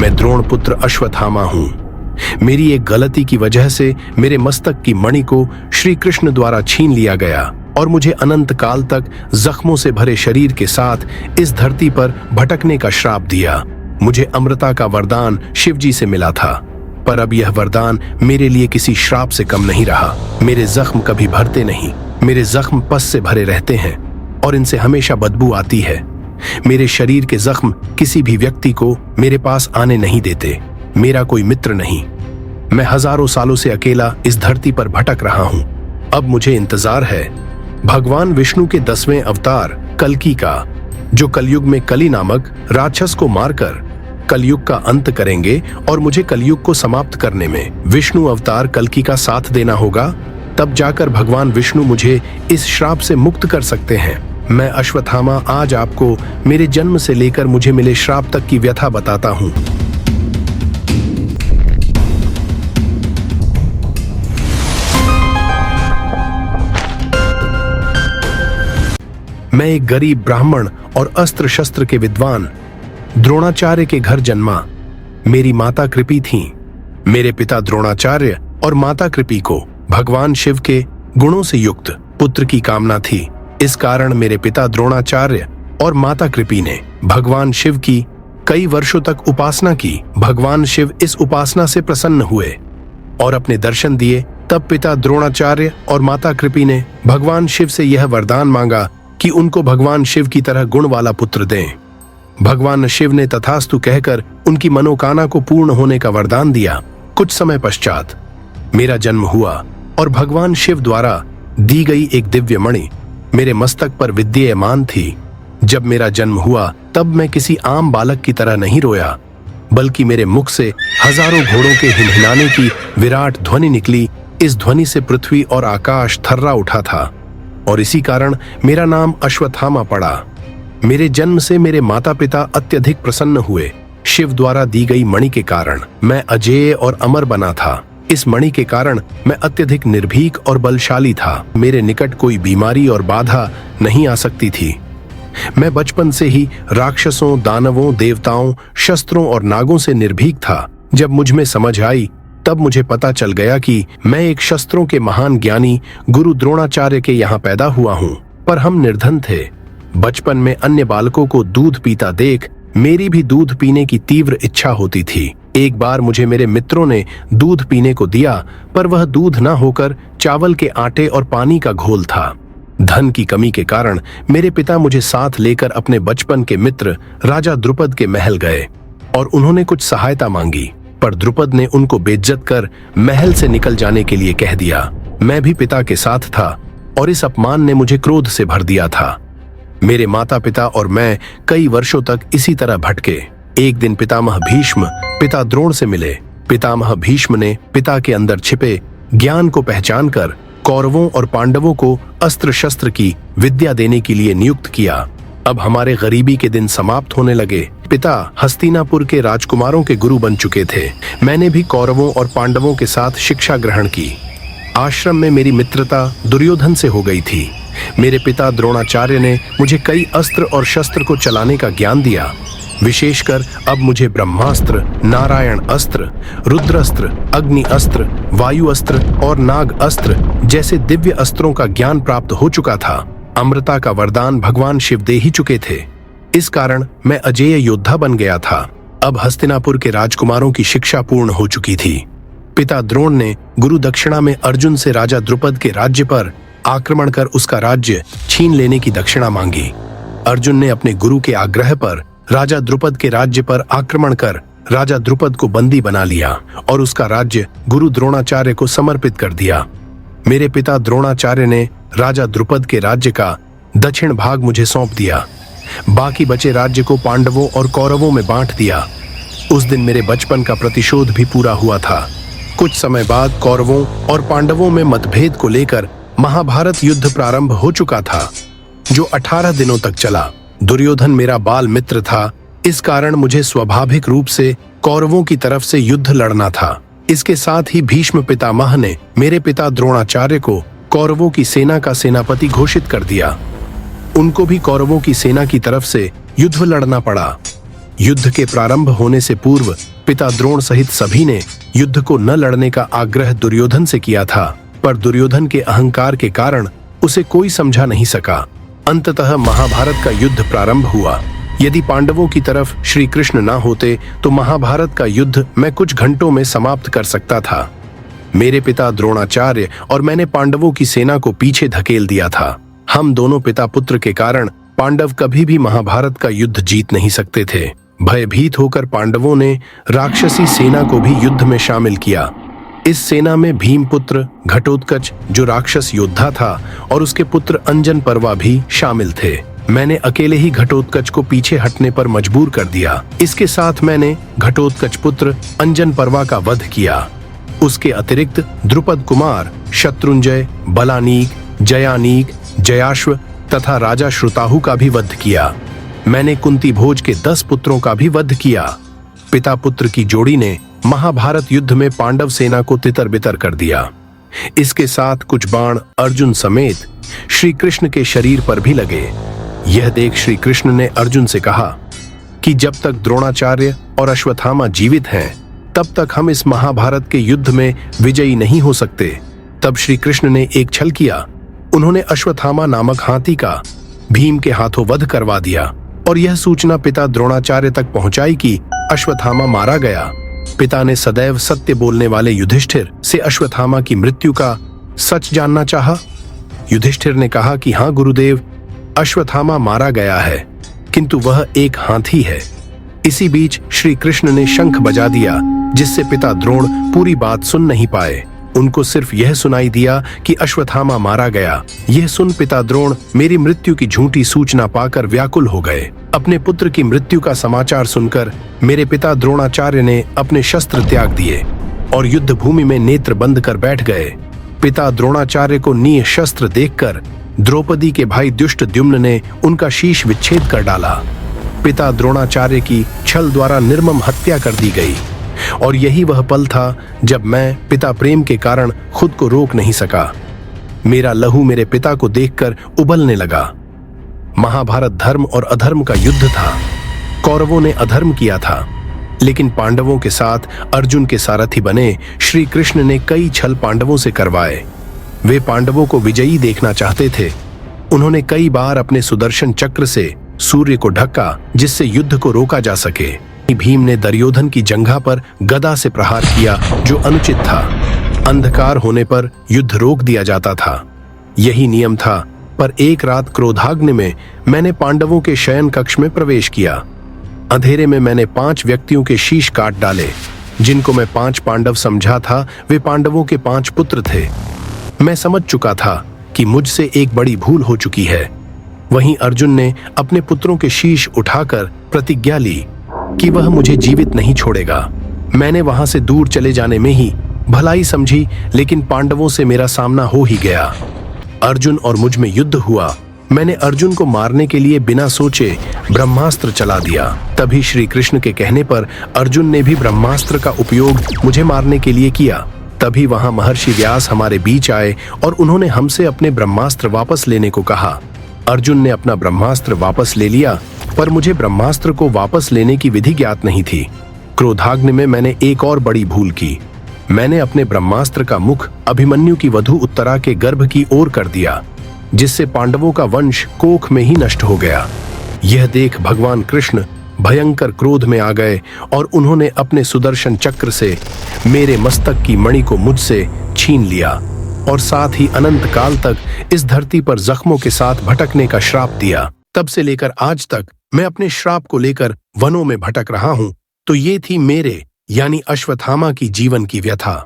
मैं द्रोण पुत्र अश्वत्थामा हूं। मेरी एक गलती की वजह से मेरे मस्तक की मणि को श्री कृष्ण द्वारा छीन लिया गया और मुझे अनंत काल तक जख्मों से भरे शरीर के साथ इस धरती पर भटकने का श्राप दिया। मुझे अमृता का वरदान शिवजी से मिला था, पर अब यह वरदान मेरे लिए किसी श्राप से कम नहीं रहा। मेरे जख्म कभी भरते नहीं, मेरे जख्म पस से भरे रहते हैं और इनसे हमेशा बदबू आती है। मेरे शरीर के जख्म किसी भी व्यक्ति को मेरे पास आने नहीं देते। मेरा कोई मित्र नहीं। मैं हजारों सालों से अकेला इस धरती पर भटक रहा हूं। अब मुझे इंतजार है भगवान विष्णु के 10वें अवतार कल्कि का, जो कलयुग में कली नामक राक्षस को मारकर कलयुग का अंत करेंगे और मुझे कलयुग को समाप्त करने में विष्णु अवतार कल्कि का साथ देना होगा। तब जाकर भगवान विष्णु मुझे इस श्राप से मुक्त कर सकते हैं। मैं अश्वत्थामा आज आपको मेरे जन्म से लेकर मुझे मिले श्राप तक की व्यथा बताता हूं। मैं एक गरीब ब्राह्मण और अस्त्र शस्त्र के विद्वान द्रोणाचार्य के घर जन्मा। मेरी माता कृपि थीं। मेरे पिता द्रोणाचार्य और माता कृपि को भगवान शिव के गुणों से युक्त पुत्र की कामना थी। इस कारण मेरे पिता द्रोणाचार्य और माता कृपि ने भगवान शिव की कई वर्षों तक उपासना की। भगवान शिव इस उपासना से प्रसन्न हुए और अपने दर्शन दिए। तब पिता द्रोणाचार्य और माता कृपि ने भगवान शिव से यह वरदान मांगा कि उनको भगवान शिव की तरह गुण वाला पुत्र दें। भगवान शिव ने तथास्तु कहकर उनकी मनोकामना को पूर्ण होने का वरदान दिया। कुछ समय पश्चात मेरा जन्म हुआ और भगवान शिव द्वारा दी गई एक दिव्य मणि मेरे मस्तक पर विद्यमान थी। जब मेरा जन्म हुआ तब मैं किसी आम बालक की तरह नहीं रोया, बल्कि मेरे मुख से हजारों घोड़ों के हिनहिनाने की विराट ध्वनि निकली। इस ध्वनि से पृथ्वी और आकाश थर्रा उठा था और इसी कारण मेरा नाम अश्वत्थामा पड़ा। मेरे जन्म से मेरे माता पिता अत्यधिक प्रसन्न हुए। शिव द्वारा दी गई मणि के कारण मैं अजेय और अमर बना था। इस मणि के कारण मैं अत्यधिक निर्भीक और बलशाली था। मेरे निकट कोई बीमारी और बाधा नहीं आ सकती थी। मैं बचपन से ही राक्षसों, दानवों, देवताओं, शस्त्रों और नागों से निर्भीक था। जब मुझ में समझ आई तब मुझे पता चल गया कि मैं एक शस्त्रों के महान ज्ञानी गुरु द्रोणाचार्य के यहाँ पैदा हुआ हूँ, पर हम निर्धन थे। बचपन में अन्य बालकों को दूध पीता देख मेरी भी दूध पीने की तीव्र इच्छा होती थी। एक बार मुझे मेरे मित्रों ने दूध पीने को दिया, पर वह दूध न होकर चावल के आटे और पानी का घोल था। धन की कमी के कारण मेरे पिता मुझे साथ लेकर अपने बचपन के मित्र राजा द्रुपद के महल गए और उन्होंने कुछ सहायता मांगी, पर द्रुपद ने उनको बेइज्जत कर महल से निकल जाने के लिए कह दिया। मैं भी पिता के साथ था और इस अपमान ने मुझे क्रोध से भर दिया था। मेरे माता पिता और मैं कई वर्षों तक इसी तरह भटके। एक दिन पितामह भीष्म पिता द्रोण से मिले। पितामह भीष्म ने पिता के अंदर छिपे ज्ञान को पहचान कर कौरवों और पांडवों को अस्त्र शस्त्र की विद्या देने के लिए नियुक्त किया। अब हमारे गरीबी के दिन समाप्त होने लगे। पिता हस्तिनापुर के राजकुमारों के गुरु बन चुके थे। मैंने भी कौरवों और पांडवों के साथ शिक्षा ग्रहण की। आश्रम में मेरी मित्रता दुर्योधन से हो गई थी। मेरे पिता द्रोणाचार्य ने मुझे कई अस्त्र और शस्त्र को चलाने का ज्ञान दिया। विशेषकर अब मुझे ब्रह्मास्त्र, नारायण अस्त्र, रुद्रास्त्र, अग्नि अस्त्र, वायु अस्त्र और नाग अस्त्र जैसे दिव्य अस्त्रों का ज्ञान प्राप्त हो चुका था। अमृता का वरदान भगवान शिव दे ही चुके थे। इस कारण मैं अजेय योद्धा बन गया था। अब हस्तिनापुर के राजकुमारों की शिक्षा पूर्ण हो चुकी थी। पिता द्रोण ने गुरु दक्षिणा में अर्जुन से राजा द्रुपद के राज्य पर आक्रमण कर उसका राज्य छीन लेने की दक्षिणा मांगी। अर्जुन ने अपने गुरु के आग्रह पर राजा द्रुपद के राज्य पर आक्रमण कर राजा द्रुपद को बंदी बना लिया और उसका राज्य गुरु द्रोणाचार्य को समर्पित कर दिया। मेरे पिता द्रोणाचार्य ने राजा द्रुपद के राज्य का दक्षिण भाग मुझे सौंप दिया। बाकी बचे राज्य को पांडवों और कौरवों में बांट दिया। उस दिन मेरे बचपन का प्रतिशोध भी पूरा हुआ था। कुछ समय बाद कौरवों और पांडवों में मतभेद को लेकर महाभारत युद्ध प्रारंभ हो चुका था, जो 18 दिनों तक चला। दुर्योधन मेरा बाल मित्र था, इस कारण मुझे स्वाभाविक रूप से कौरवों की तरफ से युद्ध लड़ना था। इसके साथ ही भीष्म पितामह ने मेरे पिता द्रोणाचार्य को कौरवों की सेना का सेनापति घोषित कर दिया। उनको भी कौरवों की सेना की तरफ से युद्ध लड़ना पड़ा। युद्ध के प्रारंभ होने से पूर्व पिता द्रोण सहित सभी ने युद्ध को न लड़ने का आग्रह दुर्योधन से किया था, पर दुर्योधन के अहंकार के कारण उसे कोई समझा नहीं सका। अंततः महाभारत का युद्ध प्रारंभ हुआ। यदि पांडवों की तरफ श्री कृष्ण न होते तो महाभारत का युद्ध मैं कुछ घंटों में समाप्त कर सकता था। मेरे पिता द्रोणाचार्य और मैंने पांडवों की सेना को पीछे धकेल दिया था। हम दोनों पिता पुत्र के कारण पांडव कभी भी महाभारत का युद्ध जीत नहीं सकते थे। भयभीत होकर पांडवों ने राक्षसी सेना को भी युद्ध में शामिल किया। इस सेना में भीमपुत्र घटोत्कच जो राक्षस योद्धा था और उसके पुत्र अंजन पर्वा भी शामिल थे। मैंने अकेले ही घटोत्कच को पीछे हटने पर मजबूर कर दिया। इसके साथ मैंने घटोत्कच पुत्र अंजन पर्वा का वध किया। उसके अतिरिक्त द्रुपद कुमार शत्रुंजय, बलानीक, जयानीक, जयाश्व तथा राजा श्रुताहु का भी वध किया। मैंने कुंती भोज के 10 पुत्रों का भी वध किया। पिता पुत्र की जोड़ी ने महाभारत युद्ध में पांडव सेना को तितर बितर कर दिया। इसके साथ कुछ बाण अर्जुन समेत श्री कृष्ण के शरीर पर भी लगे। यह देख श्री कृष्ण ने अर्जुन से कहा कि जब तक द्रोणाचार्य और अश्वत्थामा जीवित हैं, तब तक हम इस महाभारत के युद्ध में विजयी नहीं हो सकते। तब श्री कृष्ण ने एक छल किया। उन्होंने अश्वत्थामा नामक हाथी का भीम के हाथों वध करवा दिया और यह सूचना पिता द्रोणाचार्य तक पहुंचाई कि अश्वत्थामा मारा गया। पिता ने सदैव सत्य बोलने वाले युधिष्ठिर से अश्वत्थामा की मृत्यु का सच जानना चाहा। युधिष्ठिर ने कहा कि हाँ गुरुदेव, अश्वत्थामा मारा गया है, किंतु वह एक हाथी है। इसी बीच श्री कृष्ण ने शंख बजा दिया, जिससे पिता द्रोण पूरी बात सुन नहीं पाए। उनको सिर्फ यह सुनाई दिया कि अश्वत्थामा मारा गया। यह सुन पिता द्रोण मेरी मृत्यु की झूठी सूचना पाकर व्याकुल हो गए। अपने पुत्र की मृत्यु का समाचार सुनकर मेरे पिता द्रोणाचार्य ने अपने शस्त्र त्याग दिए और युद्ध भूमि में नेत्र बंद कर बैठ गए। पिता द्रोणाचार्य को निशस्त्र देखकर द्रौपदी के भाई दुष्टद्युम्न ने उनका शीश विच्छेद कर डाला। पिता द्रोणाचार्य की छल द्वारा निर्मम हत्या कर दी गई और यही वह पल था जब मैं पिता प्रेम के कारण खुद को रोक नहीं सका। मेरा लहू मेरे पिता को देखकर उबलने लगा। महाभारत धर्म और अधर्म का युद्ध था। कौरवों ने अधर्म किया था, लेकिन पांडवों के साथ अर्जुन के सारथी बने श्री कृष्ण ने कई छल पांडवों से करवाए। वे पांडवों को विजयी देखना चाहते थे। उन्होंने कई बार अपने सुदर्शन चक्र से सूर्य को ढका, जिससे युद्ध को रोका जा सके। भीम ने दुर्योधन की जंघा पर गदा से प्रहार किया, जो अनुचित था। अंधकार होने पर युद्ध रोक दिया जाता था, यही नियम था। पर एक रात क्रोधाग्नि में मैंने पांडवों के शयन कक्ष में प्रवेश किया। अंधेरे में मैंने 5 व्यक्तियों के शीश काट डाले। जिनको मैं 5 पांडव समझा था, वे पांडवों के 5 पुत्र थे। मैं समझ चुका था कि मुझसे एक बड़ी भूल हो चुकी है। वहीं अर्जुन ने अपने पुत्रों के शीश उठाकर प्रतिज्ञा ली कि वह मुझे जीवित नहीं छोड़ेगा। मैंने वहां से दूर चले जाने में ही भलाई समझी, लेकिन पांडवों से मेरा सामना हो ही गया। अर्जुन और मुझ में युद्ध हुआ। मैंने अर्जुन को मारने के लिए बिना सोचे ब्रह्मास्त्र चला दिया। तभी श्री कृष्ण के कहने पर अर्जुन ने भी ब्रह्मास्त्र का उपयोग मुझे मारने के लिए किया। तभी वहां महर्षि व्यास हमारे बीच आए और उन्होंने हमसे अपने ब्रह्मास्त्र वापस लेने को कहा। अर्जुन ने अपना ब्रह्मास्त्र वापस ले लिया, पर मुझे ब्रह्मास्त्र को वापस लेने की विधि ज्ञात नहीं थी। क्रोधाग्नि में मैंने एक और बड़ी भूल की। मैंने अपने ब्रह्मास्त्र का मुख अभिमन्यु की वधू उत्तरा के गर्भ की ओर कर दिया, जिससे पांडवों का वंश कोख में ही नष्ट हो गया। यह देख भगवान कृष्ण भयंकर क्रोध में आ गए और उन्होंने अपने सुदर्शन चक्र से मेरे मस्तक की मणि को मुझसे छीन लिया और साथ ही अनंत काल तक इस धरती पर जख्मों के साथ भटकने का श्राप दिया। तब से लेकर आज तक मैं अपने श्राप को लेकर वनों में भटक रहा हूं। तो ये थी मेरे यानी अश्वत्थामा की जीवन की व्यथा।